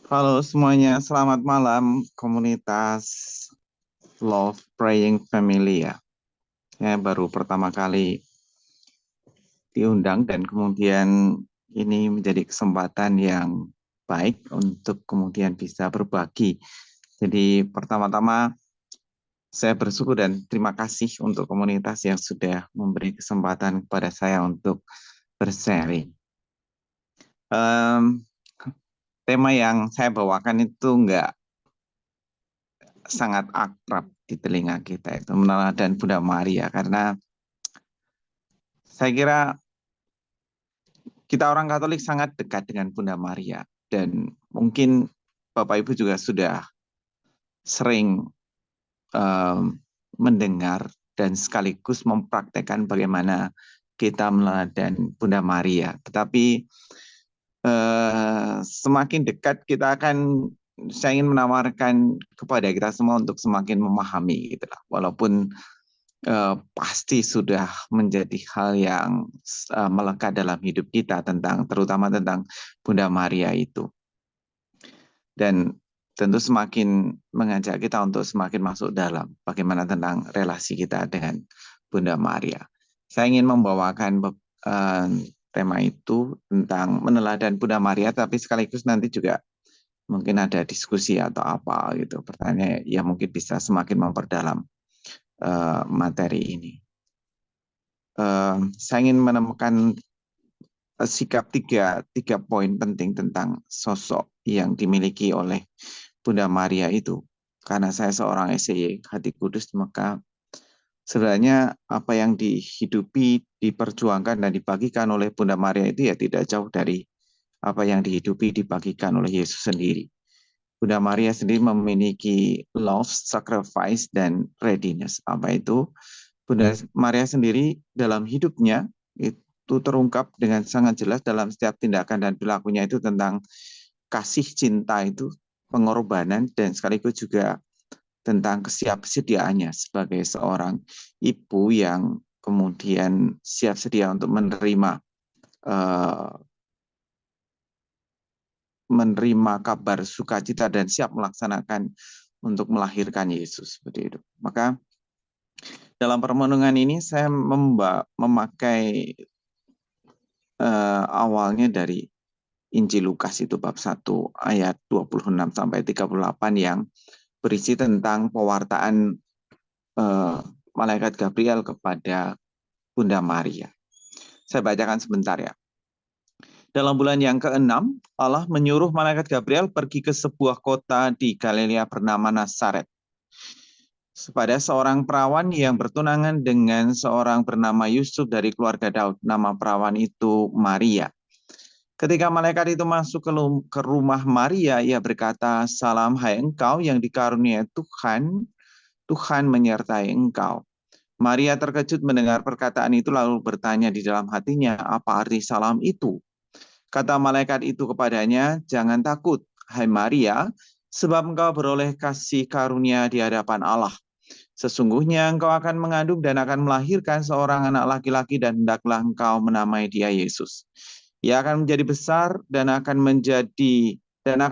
Halo semuanya, selamat malam komunitas Love Praying Family ya. Saya baru pertama kali diundang dan kemudian ini menjadi kesempatan yang baik untuk kemudian bisa berbagi. Jadi pertama-tama saya bersyukur dan terima kasih untuk komunitas yang sudah memberi kesempatan kepada saya untuk bersharing. Em, Tema yang saya bawakan itu enggak sangat akrab di telinga kita itu meneladani Bunda Maria karena saya kira kita orang Katolik sangat dekat dengan Bunda Maria dan mungkin Bapak Ibu juga sudah sering mendengar dan sekaligus mempraktekkan bagaimana kita meneladani Bunda Maria. Tetapi semakin dekat kita akan saya ingin menawarkan kepada kita semua untuk semakin memahami gitu lah. Walaupun pasti sudah menjadi hal yang melekat dalam hidup kita terutama tentang Bunda Maria itu. Dan tentu semakin mengajak kita untuk semakin masuk dalam bagaimana tentang relasi kita dengan Bunda Maria. Saya ingin membawakan tema itu tentang meneladani Bunda Maria, tapi sekaligus nanti juga mungkin ada diskusi atau apa gitu. Pertanyaan ya mungkin bisa semakin memperdalam materi ini. Saya ingin menemukan sikap tiga poin penting tentang sosok yang dimiliki oleh Bunda Maria itu. Karena saya seorang SCY Hati Kudus, maka sebenarnya apa yang dihidupi, diperjuangkan, dan dibagikan oleh Bunda Maria itu ya tidak jauh dari apa yang dihidupi, dibagikan oleh Yesus sendiri. Bunda Maria sendiri memiliki love, sacrifice, dan readiness. Apa itu? Bunda Maria sendiri dalam hidupnya itu terungkap dengan sangat jelas dalam setiap tindakan dan perilakunya itu tentang kasih cinta itu, pengorbanan, dan sekaligus juga tentang kesiapsediaannya sebagai seorang ibu yang kemudian siap sedia untuk menerima kabar sukacita dan siap melaksanakan untuk melahirkan Yesus seperti itu. Maka dalam permenungan ini saya memakai awalnya dari Injil Lukas itu bab 1 ayat 26 sampai 38 yang berisi tentang pewartaan malaikat Gabriel kepada Bunda Maria. Saya bacakan sebentar ya. Dalam bulan yang ke-6, Allah menyuruh malaikat Gabriel pergi ke sebuah kota di Galilea bernama Nazaret, kepada seorang perawan yang bertunangan dengan seorang bernama Yusuf dari keluarga Daud. Nama perawan itu Maria. Ketika malaikat itu masuk ke rumah Maria, ia berkata, "Salam, hai engkau yang dikaruniai Tuhan, Tuhan menyertai engkau." Maria terkejut mendengar perkataan itu lalu bertanya di dalam hatinya, apa arti salam itu? Kata malaikat itu kepadanya, "Jangan takut, hai Maria, sebab engkau beroleh kasih karunia di hadapan Allah. Sesungguhnya engkau akan mengandung dan akan melahirkan seorang anak laki-laki dan hendaklah engkau menamai dia Yesus. Ia akan menjadi besar dan akan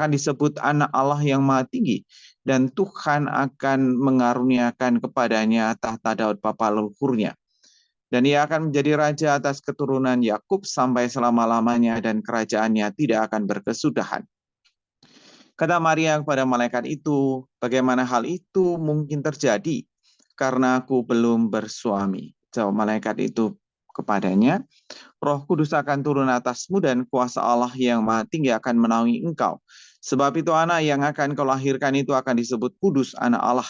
disebut anak Allah yang Maha Tinggi, dan Tuhan akan mengaruniakan kepadanya tahta Daud bapa leluhurnya. Dan ia akan menjadi raja atas keturunan Yakub sampai selama-lamanya, dan kerajaannya tidak akan berkesudahan." Kata Maria kepada malaikat itu, "Bagaimana hal itu mungkin terjadi? Karena aku belum bersuami." Jawab malaikat itu kepadanya, "Roh Kudus akan turun atasmu dan kuasa Allah yang Maha Tinggi akan menaungi engkau. Sebab itu anak yang akan kau lahirkan itu akan disebut kudus, anak Allah.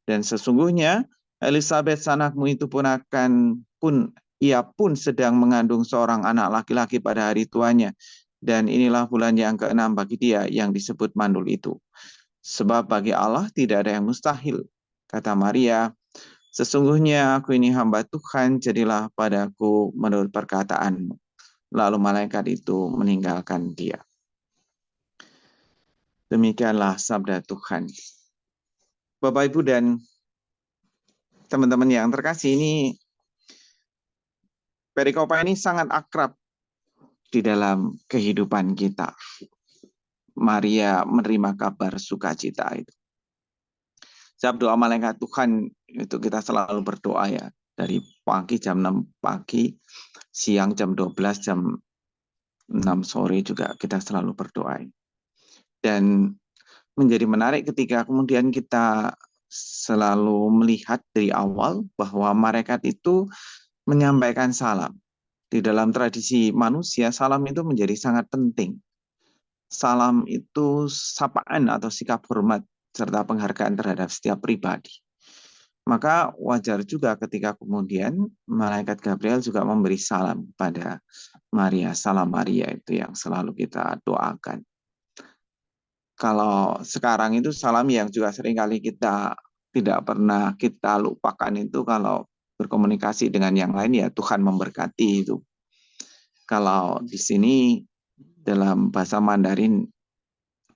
Dan sesungguhnya Elizabeth anakmu itu ia pun sedang mengandung seorang anak laki-laki pada hari tuanya. Dan inilah bulan yang ke-6 bagi dia yang disebut mandul itu. Sebab bagi Allah tidak ada yang mustahil." Kata Maria, "Sesungguhnya aku ini hamba Tuhan, jadilah padaku menurut perkataanmu." Lalu malaikat itu meninggalkan dia. Demikianlah sabda Tuhan. Bapak, Ibu, dan teman-teman yang terkasih, ini perikopa ini sangat akrab di dalam kehidupan kita. Maria menerima kabar sukacita itu. Setiap doa malaikat Tuhan itu kita selalu berdoa ya. Dari pagi jam 6 pagi, siang jam 12, jam 6 sore juga kita selalu berdoa. Dan menjadi menarik ketika kemudian kita selalu melihat dari awal bahwa malaikat itu menyampaikan salam. Di dalam tradisi manusia, salam itu menjadi sangat penting. Salam itu sapaan atau sikap hormat serta penghargaan terhadap setiap pribadi. Maka wajar juga ketika kemudian malaikat Gabriel juga memberi salam kepada Maria. Salam Maria itu yang selalu kita doakan. Kalau sekarang itu salam yang juga seringkali kita tidak pernah kita lupakan itu kalau berkomunikasi dengan yang lain ya Tuhan memberkati itu. Kalau di sini dalam bahasa Mandarin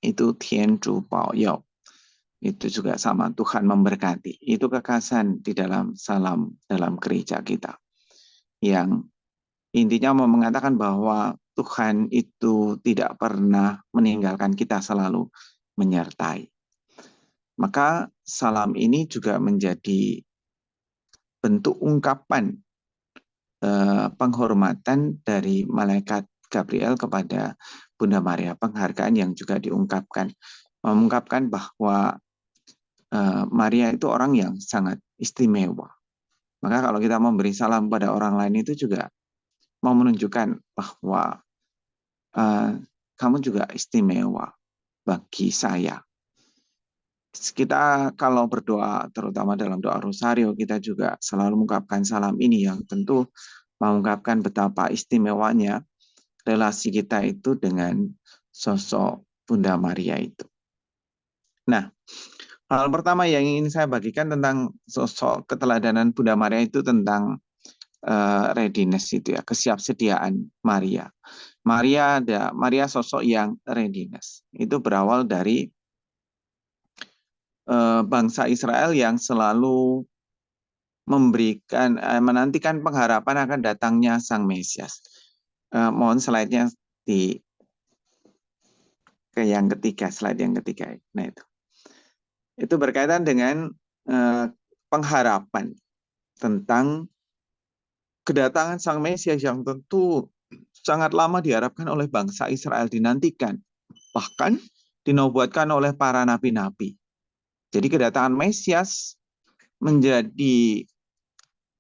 itu Tian Zhu Bao Yao. Itu juga sama, Tuhan memberkati. Itu kekhasan di dalam salam dalam gereja kita. Yang intinya mau mengatakan bahwa Tuhan itu tidak pernah meninggalkan kita, selalu menyertai. Maka salam ini juga menjadi bentuk ungkapan penghormatan dari malaikat Gabriel kepada Bunda Maria. Penghargaan yang juga diungkapkan. Mengungkapkan bahwa Maria itu orang yang sangat istimewa. Maka kalau kita memberi salam pada orang lain itu juga mau menunjukkan bahwa kamu juga istimewa bagi saya. Kita kalau berdoa, terutama dalam doa rosario, kita juga selalu mengungkapkan salam ini yang tentu mengungkapkan betapa istimewanya relasi kita itu dengan sosok Bunda Maria itu. Nah, hal pertama yang ingin saya bagikan tentang sosok keteladanan Bunda Maria itu tentang readiness itu ya, kesiapsediaan Maria. Maria sosok yang readiness. Itu berawal dari bangsa Israel yang selalu menantikan pengharapan akan datangnya Sang Mesias. Mohon slide-nya ke yang ketiga, slide yang ketiga. Nah itu berkaitan dengan pengharapan tentang kedatangan Sang Mesias yang tentu sangat lama diharapkan oleh bangsa Israel, dinantikan. Bahkan dinubuatkan oleh para nabi-nabi. Jadi kedatangan Mesias menjadi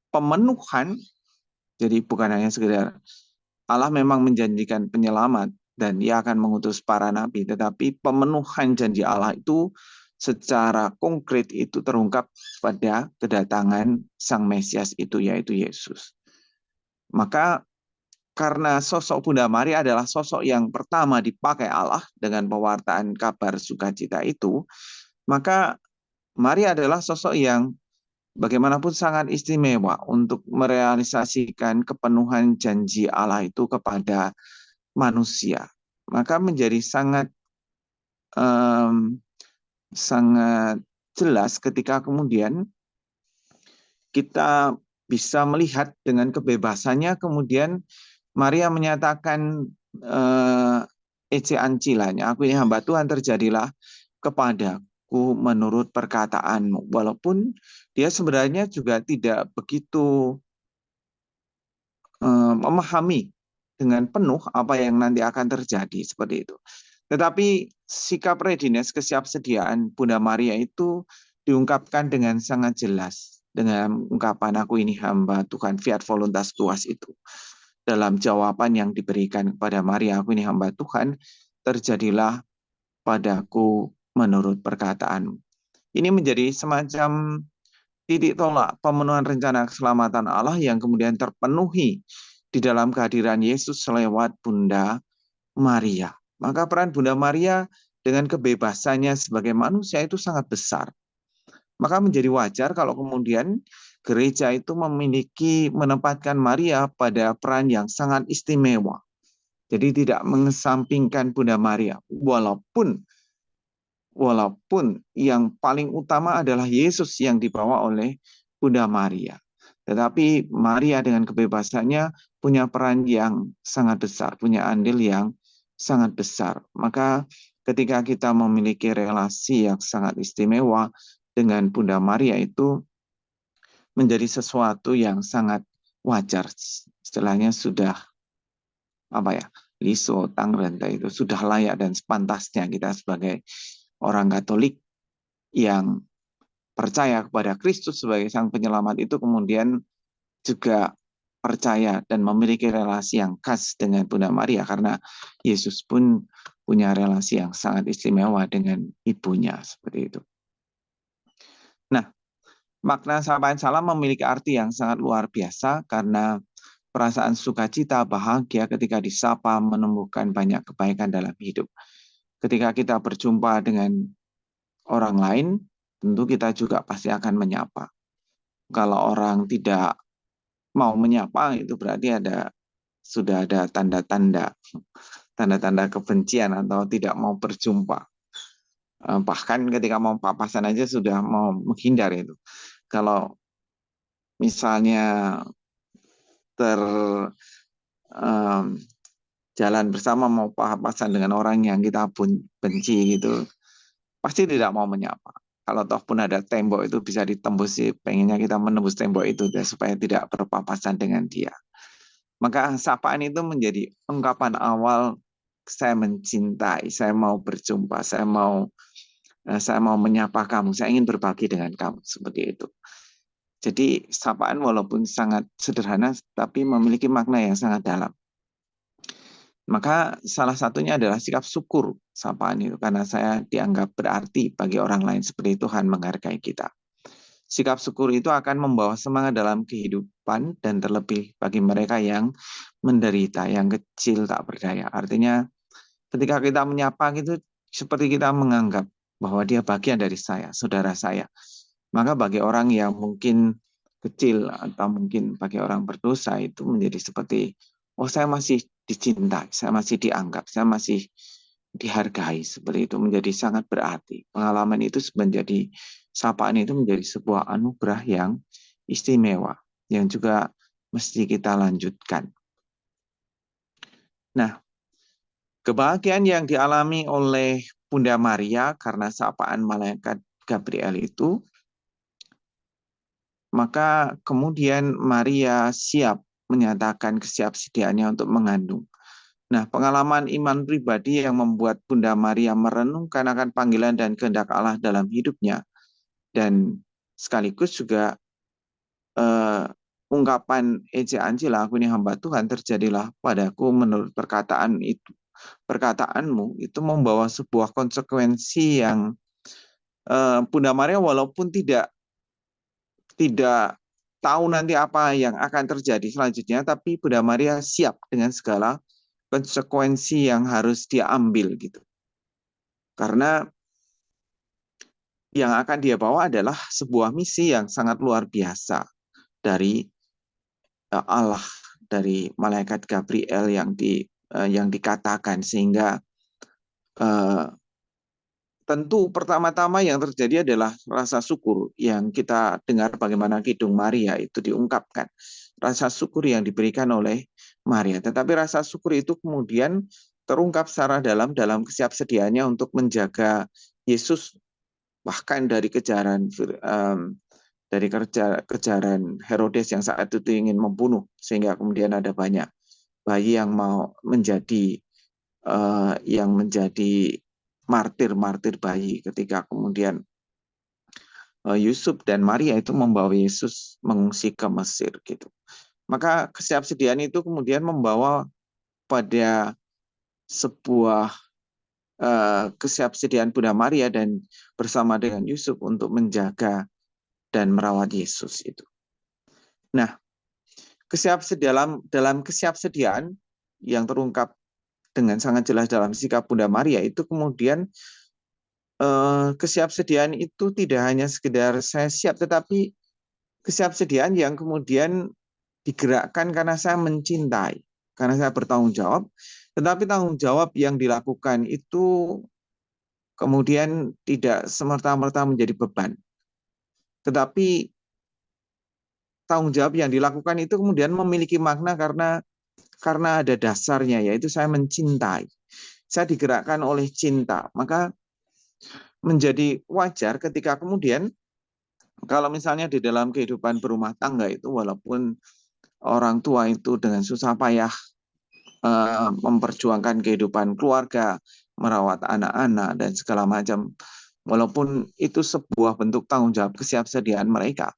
pemenuhan, jadi bukan hanya sekedar Allah memang menjanjikan penyelamat dan Dia akan mengutus para nabi, tetapi pemenuhan janji Allah itu secara konkret itu terungkap pada kedatangan Sang Mesias itu, yaitu Yesus. Maka karena sosok Bunda Maria adalah sosok yang pertama dipakai Allah dengan pewartaan kabar sukacita itu, maka Maria adalah sosok yang bagaimanapun sangat istimewa untuk merealisasikan kepenuhan janji Allah itu kepada manusia. Maka menjadi sangat jelas ketika kemudian kita bisa melihat dengan kebebasannya kemudian Maria menyatakan ece ancilanya, aku ini hamba Tuhan, terjadilah kepadaku menurut perkataanmu. Walaupun dia sebenarnya juga tidak begitu memahami dengan penuh apa yang nanti akan terjadi seperti itu. Tetapi sikap readiness, kesiapsediaan Bunda Maria itu diungkapkan dengan sangat jelas dengan ungkapan aku ini hamba Tuhan, fiat voluntas tuas itu. Dalam jawaban yang diberikan kepada Maria, aku ini hamba Tuhan, terjadilah padaku menurut perkataanmu. Ini menjadi semacam titik tolak pemenuhan rencana keselamatan Allah yang kemudian terpenuhi di dalam kehadiran Yesus lewat Bunda Maria. Maka peran Bunda Maria dengan kebebasannya sebagai manusia itu sangat besar. Maka menjadi wajar kalau kemudian gereja itu menempatkan Maria pada peran yang sangat istimewa. Jadi tidak mengesampingkan Bunda Maria. Walaupun yang paling utama adalah Yesus yang dibawa oleh Bunda Maria. Tetapi Maria dengan kebebasannya punya peran yang sangat besar, punya andil yang sangat besar. Maka ketika kita memiliki relasi yang sangat istimewa dengan Bunda Maria itu menjadi sesuatu yang sangat wajar. Istilahnya sudah apa ya, liso tang renta, itu sudah layak dan sepantasnya kita sebagai orang Katolik yang percaya kepada Kristus sebagai Sang Penyelamat itu kemudian juga percaya dan memiliki relasi yang khas dengan Bunda Maria, karena Yesus pun punya relasi yang sangat istimewa dengan ibunya seperti itu. Nah, makna sapaan salam memiliki arti yang sangat luar biasa karena perasaan sukacita, bahagia ketika disapa menumbuhkan banyak kebaikan dalam hidup. Ketika kita berjumpa dengan orang lain, tentu kita juga pasti akan menyapa. Kalau orang tidak mau menyapa, itu berarti sudah ada tanda-tanda kebencian atau tidak mau berjumpa. Bahkan ketika mau papasan aja sudah mau menghindar itu. Kalau misalnya jalan bersama mau papasan dengan orang yang kita pun benci gitu, pasti tidak mau menyapa. Kalau toh pun ada tembok itu bisa ditembus sih, pengennya kita menembus tembok itu supaya tidak berpapasan dengan dia. Maka sapaan itu menjadi ungkapan awal saya mencintai, saya mau berjumpa, saya mau menyapa kamu, saya ingin berbagi dengan kamu, seperti itu. Jadi sapaan walaupun sangat sederhana, tapi memiliki makna yang sangat dalam. Maka salah satunya adalah sikap syukur sapaan itu, karena saya dianggap berarti bagi orang lain seperti Tuhan menghargai kita. Sikap syukur itu akan membawa semangat dalam kehidupan dan terlebih bagi mereka yang menderita, yang kecil tak berdaya. Artinya ketika kita menyapa gitu seperti kita menganggap bahwa dia bagian dari saya, saudara saya. Maka bagi orang yang mungkin kecil atau mungkin bagi orang berdosa itu menjadi seperti, oh saya masih dicintai, saya masih dianggap, saya masih dihargai, seperti itu menjadi sangat berarti. Pengalaman itu menjadi, sapaan itu menjadi sebuah anugerah yang istimewa yang juga mesti kita lanjutkan. Nah, kebahagiaan yang dialami oleh Bunda Maria karena sapaan malaikat Gabriel itu, maka kemudian Maria siap menyatakan kesiapsiaannya untuk mengandung. Nah, pengalaman iman pribadi yang membuat Bunda Maria merenungkan akan panggilan dan kehendak Allah dalam hidupnya, dan sekaligus juga ungkapan Ece Ancila, aku ini hamba Tuhan, terjadilah padaku menurut perkataanmu, itu membawa sebuah konsekuensi yang Bunda Maria walaupun tidak tahu nanti apa yang akan terjadi selanjutnya, tapi Bunda Maria siap dengan segala konsekuensi yang harus dia ambil gitu. Karena yang akan dia bawa adalah sebuah misi yang sangat luar biasa dari Allah, dari malaikat Gabriel yang dikatakan, sehingga tentu pertama-tama yang terjadi adalah rasa syukur yang kita dengar bagaimana Kidung Maria itu diungkapkan. Rasa syukur yang diberikan oleh Maria. Tetapi rasa syukur itu kemudian terungkap secara dalam kesiapsediaannya untuk menjaga Yesus, bahkan dari kejaran Herodes yang saat itu ingin membunuh, sehingga kemudian ada banyak bayi yang mau menjadi martir bayi ketika kemudian Yusuf dan Maria itu membawa Yesus mengungsi ke Mesir gitu. Maka kesiapsediaan itu kemudian membawa pada sebuah kesiapsediaan Bunda Maria dan bersama dengan Yusuf untuk menjaga dan merawat Yesus itu. Nah, dalam kesiapsediaan yang terungkap dengan sangat jelas dalam sikap Bunda Maria itu kemudian kesiapsediaan itu tidak hanya sekedar saya siap, tetapi kesiapsediaan yang kemudian digerakkan karena saya mencintai, karena saya bertanggung jawab, tetapi tanggung jawab yang dilakukan itu kemudian tidak semerta-merta menjadi beban. Tetapi tanggung jawab yang dilakukan itu kemudian memiliki makna karena ada dasarnya, yaitu saya mencintai. saya digerakkan oleh cinta. Maka menjadi wajar ketika kemudian kalau misalnya di dalam kehidupan berumah tangga itu walaupun orang tua itu dengan susah payah memperjuangkan kehidupan keluarga, merawat anak-anak dan segala macam, walaupun itu sebuah bentuk tanggung jawab kesiapsediaan mereka,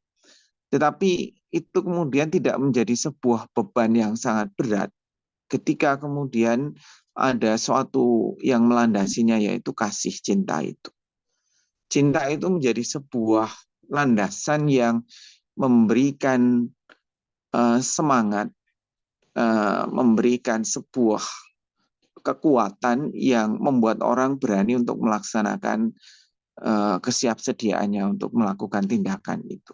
tetapi itu kemudian tidak menjadi sebuah beban yang sangat berat ketika kemudian ada suatu yang melandasinya yaitu kasih cinta itu. Cinta itu menjadi sebuah landasan yang memberikan semangat, memberikan sebuah kekuatan yang membuat orang berani untuk melaksanakan kesiapsediaannya untuk melakukan tindakan itu.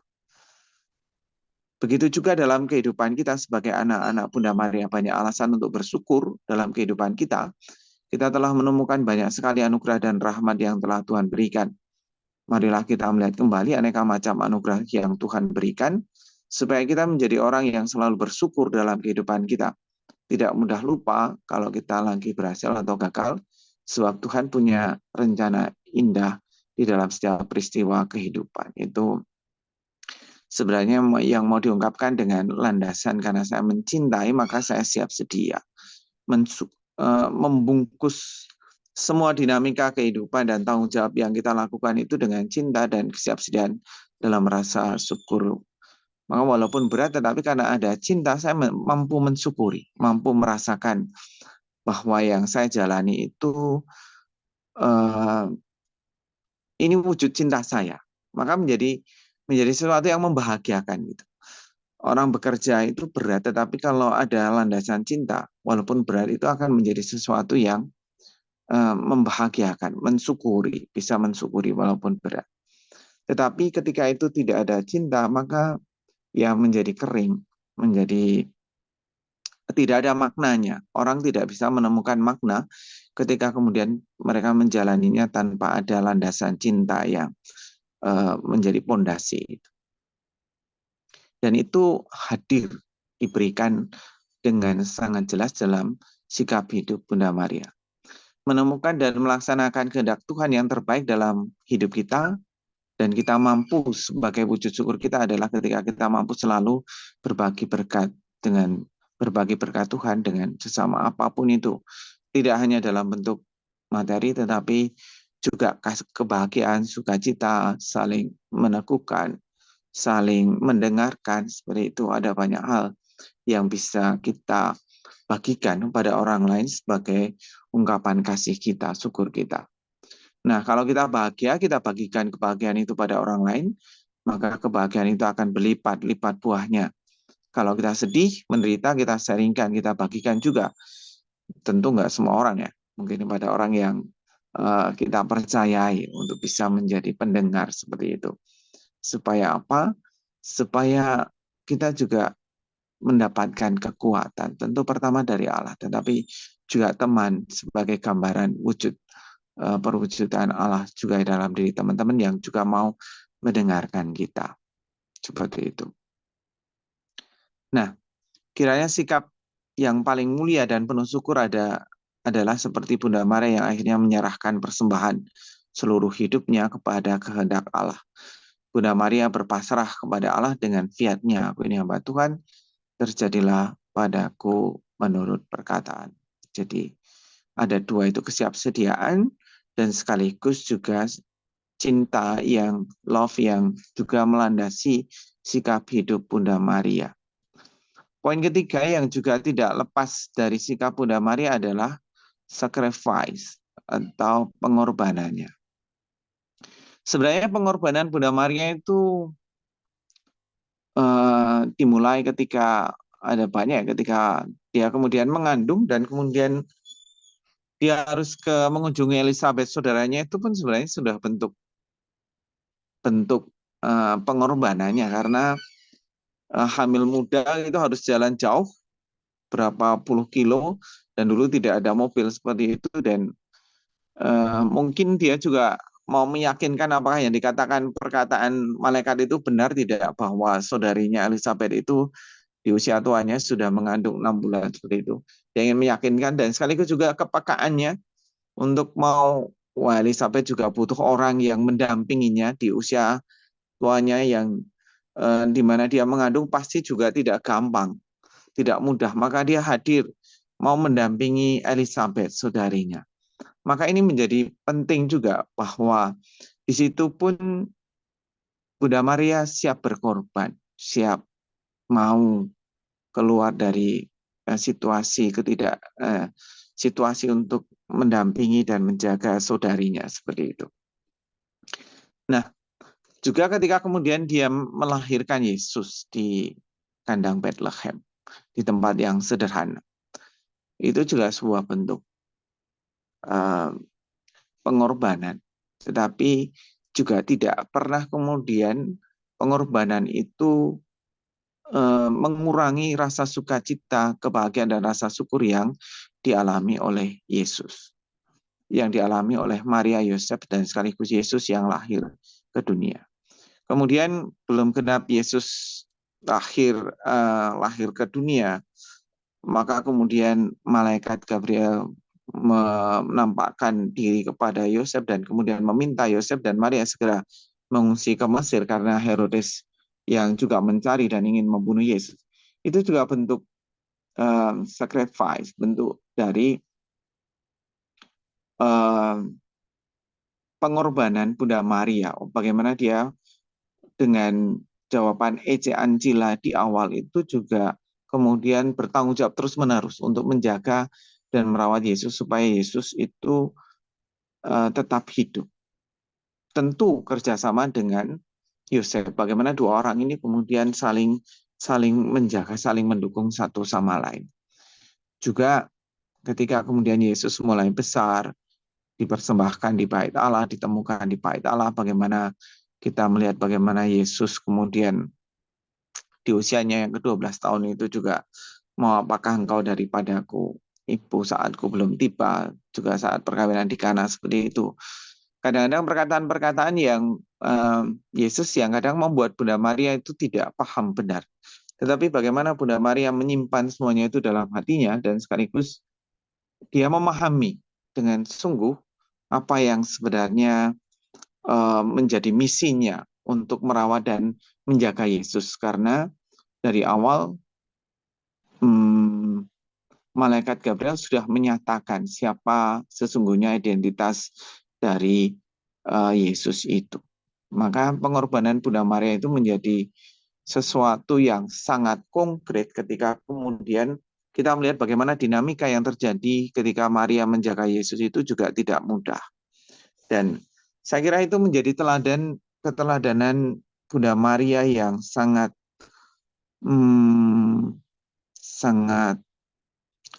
Begitu juga dalam kehidupan kita sebagai anak-anak Bunda Maria, banyak alasan untuk bersyukur dalam kehidupan kita. Kita telah menemukan banyak sekali anugerah dan rahmat yang telah Tuhan berikan. Marilah kita melihat kembali aneka macam anugerah yang Tuhan berikan, supaya kita menjadi orang yang selalu bersyukur dalam kehidupan kita. Tidak mudah lupa kalau kita lagi berhasil atau gagal, sebab Tuhan punya rencana indah di dalam setiap peristiwa kehidupan. Itu sebenarnya yang mau diungkapkan dengan landasan karena saya mencintai, maka saya siap sedia membungkus semua dinamika kehidupan dan tanggung jawab yang kita lakukan itu dengan cinta dan kesiapsediaan dalam rasa syukur. Maka walaupun berat, tetapi karena ada cinta, saya mampu mensyukuri, mampu merasakan bahwa yang saya jalani itu ini wujud cinta saya. Maka menjadi sesuatu yang membahagiakan gitu. Orang bekerja itu berat, tetapi kalau ada landasan cinta, walaupun berat itu akan menjadi sesuatu yang membahagiakan, mensyukuri, bisa mensyukuri walaupun berat. Tetapi ketika itu tidak ada cinta, maka ya menjadi kering, menjadi tidak ada maknanya. Orang tidak bisa menemukan makna ketika kemudian mereka menjalaninya tanpa ada landasan cinta yang menjadi pondasi. Dan itu hadir, diberikan dengan sangat jelas dalam sikap hidup Bunda Maria. Menemukan dan melaksanakan kehendak Tuhan yang terbaik dalam hidup kita, dan kita mampu sebagai wujud syukur kita adalah ketika kita mampu selalu berbagi berkat Tuhan dengan sesama apapun itu. Tidak hanya dalam bentuk materi, tetapi juga kebahagiaan, sukacita, saling meneguhkan, saling mendengarkan, seperti itu. Ada banyak hal yang bisa kita bagikan pada orang lain sebagai ungkapan kasih kita, syukur kita. Nah, kalau kita bahagia, kita bagikan kebahagiaan itu pada orang lain, maka kebahagiaan itu akan berlipat-lipat buahnya. Kalau kita sedih, menderita, kita sharingkan, kita bagikan juga. Tentu nggak semua orang ya, mungkin pada orang yang kita percayai untuk bisa menjadi pendengar seperti itu. Supaya apa? Supaya kita juga mendapatkan kekuatan. Tentu pertama dari Allah, tetapi juga teman sebagai gambaran wujud perwujudan Allah juga dalam diri teman-teman yang juga mau mendengarkan kita. Seperti itu. Nah, kiranya sikap yang paling mulia dan penuh syukur adalah seperti Bunda Maria yang akhirnya menyerahkan persembahan seluruh hidupnya kepada kehendak Allah. Bunda Maria berpasrah kepada Allah dengan fiat-Nya, aku ini hamba Tuhan, terjadilah padaku menurut perkataan. Jadi ada dua itu, kesiapsediaan dan sekaligus juga cinta yang love yang juga melandasi sikap hidup Bunda Maria. Poin ketiga yang juga tidak lepas dari sikap Bunda Maria adalah sacrifice atau pengorbanannya. Sebenarnya pengorbanan Bunda Maria itu dimulai ketika ada banyak, ketika dia kemudian mengandung dan kemudian dia harus mengunjungi Elizabeth saudaranya, itu pun sebenarnya sudah bentuk pengorbanannya, karena hamil muda itu harus jalan jauh berapa puluh kilo dan dulu tidak ada mobil seperti itu, dan mungkin dia juga mau meyakinkan apakah yang dikatakan perkataan malaikat itu benar tidak, bahwa saudarinya Elizabeth itu di usia tuanya sudah mengandung 6 bulan seperti itu. Dia ingin meyakinkan, dan sekaligus juga kepekaannya Untuk wah, Elizabeth juga butuh orang yang mendampinginya di usia tuanya yang di mana dia mengandung pasti juga tidak gampang, tidak mudah. Maka dia hadir mau mendampingi Elizabeth, saudarinya. Maka ini menjadi penting juga bahwa di situ pun Bunda Maria siap berkorban, siap mau keluar dari situasi untuk mendampingi dan menjaga saudarinya seperti itu. Nah, juga ketika kemudian dia melahirkan Yesus di kandang Bethlehem, di tempat yang sederhana, itu juga sebuah bentuk uh, pengorbanan. Tetapi juga tidak pernah kemudian pengorbanan itu mengurangi rasa sukacita, kebahagiaan, dan rasa syukur yang dialami oleh Yesus, yang dialami oleh Maria, Yosef, dan sekaligus Yesus yang lahir ke dunia. Kemudian belum genap Yesus lahir ke dunia, maka kemudian malaikat Gabriel menampakkan diri kepada Yosef dan kemudian meminta Yosef dan Maria segera mengungsi ke Mesir karena Herodes yang juga mencari dan ingin membunuh Yesus. Itu juga bentuk sacrifice, bentuk dari pengorbanan Bunda Maria. Bagaimana dia dengan jawaban ejaan Cila di awal itu juga kemudian bertanggung jawab terus-menerus untuk menjaga dan merawat Yesus supaya Yesus itu tetap hidup. Tentu kerjasama dengan Yosef. Bagaimana dua orang ini kemudian saling menjaga, saling mendukung satu sama lain. Juga ketika kemudian Yesus mulai besar, dipersembahkan di bait Allah, ditemukan di bait Allah, bagaimana kita melihat bagaimana Yesus kemudian di usianya yang ke-12 tahun itu juga, mau apakah engkau daripadaku, ibu, saatku belum tiba, juga saat perkawinan di Kana, seperti itu. Kadang-kadang perkataan-perkataan yang Yesus yang kadang membuat Bunda Maria itu tidak paham benar. Tetapi bagaimana Bunda Maria menyimpan semuanya itu dalam hatinya dan sekaligus dia memahami dengan sungguh apa yang sebenarnya menjadi misinya untuk merawat dan menjaga Yesus. Karena dari awal malaikat Gabriel sudah menyatakan siapa sesungguhnya identitas dari Yesus itu. Maka pengorbanan Bunda Maria itu menjadi sesuatu yang sangat konkret ketika kemudian kita melihat bagaimana dinamika yang terjadi ketika Maria menjaga Yesus itu juga tidak mudah. Dan saya kira itu menjadi keteladanan Bunda Maria yang sangat sangat,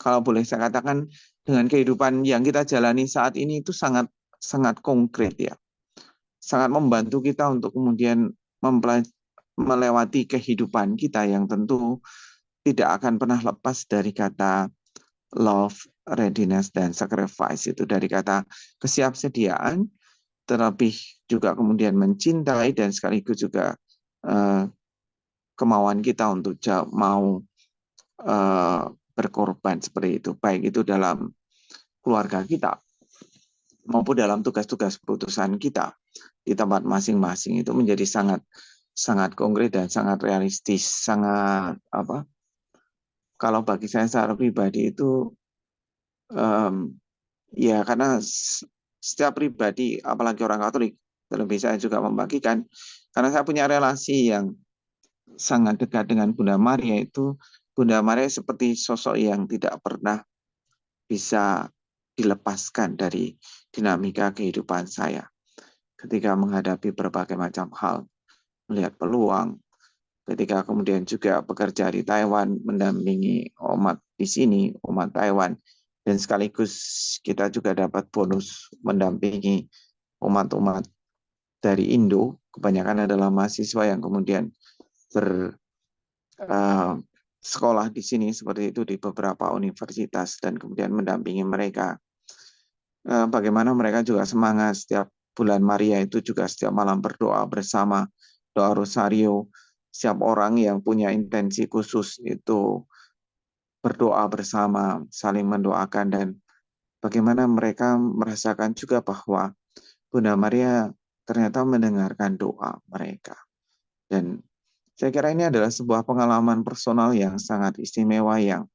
kalau boleh saya katakan, dengan kehidupan yang kita jalani saat ini itu sangat konkret ya. Sangat membantu kita untuk kemudian melewati kehidupan kita yang tentu tidak akan pernah lepas dari kata love, readiness, dan sacrifice. Itu dari kata kesiapsediaan, terlebih juga kemudian mencintai dan sekaligus juga kemauan kita untuk mau berkorban seperti itu. Baik itu dalam keluarga kita maupun dalam tugas-tugas perutusan kita di tempat masing-masing, itu menjadi sangat konkret dan sangat realistis, sangat kalau bagi saya secara pribadi itu ya, karena setiap pribadi apalagi orang Katolik, terlebih saya juga membagikan karena saya punya relasi yang sangat dekat dengan Bunda Maria. Itu Bunda Maria seperti sosok yang tidak pernah bisa dilepaskan dari dinamika kehidupan saya ketika menghadapi berbagai macam hal, melihat peluang, ketika kemudian juga bekerja di Taiwan, mendampingi umat di sini, umat Taiwan, dan sekaligus kita juga dapat bonus mendampingi umat-umat dari Indo, kebanyakan adalah mahasiswa yang kemudian bersekolah di sini seperti itu di beberapa universitas dan kemudian mendampingi mereka. Bagaimana mereka juga semangat setiap bulan Maria itu juga setiap malam berdoa bersama, doa rosario. Setiap orang yang punya intensi khusus itu berdoa bersama, saling mendoakan dan bagaimana mereka merasakan juga bahwa Bunda Maria ternyata mendengarkan doa mereka. Dan saya kira ini adalah sebuah pengalaman personal yang sangat istimewa yang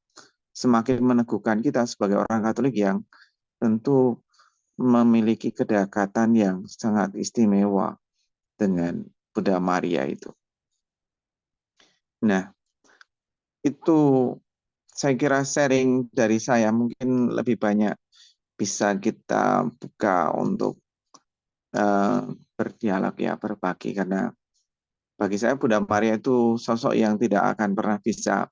semakin meneguhkan kita sebagai orang Katolik yang tentu memiliki kedekatan yang sangat istimewa dengan Bunda Maria itu. Nah, itu saya kira sharing dari saya, mungkin lebih banyak bisa kita buka untuk berdialog ya, berbagi, karena bagi saya Bunda Maria itu sosok yang tidak akan pernah bisa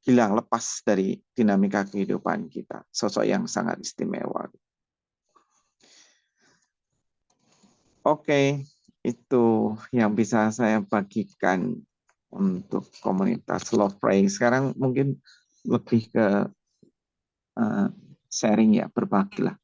hilang lepas dari dinamika kehidupan kita, sosok yang sangat istimewa. Oke, itu yang bisa saya bagikan untuk komunitas Love Pray. Sekarang mungkin lebih ke sharing ya, berbagi lah.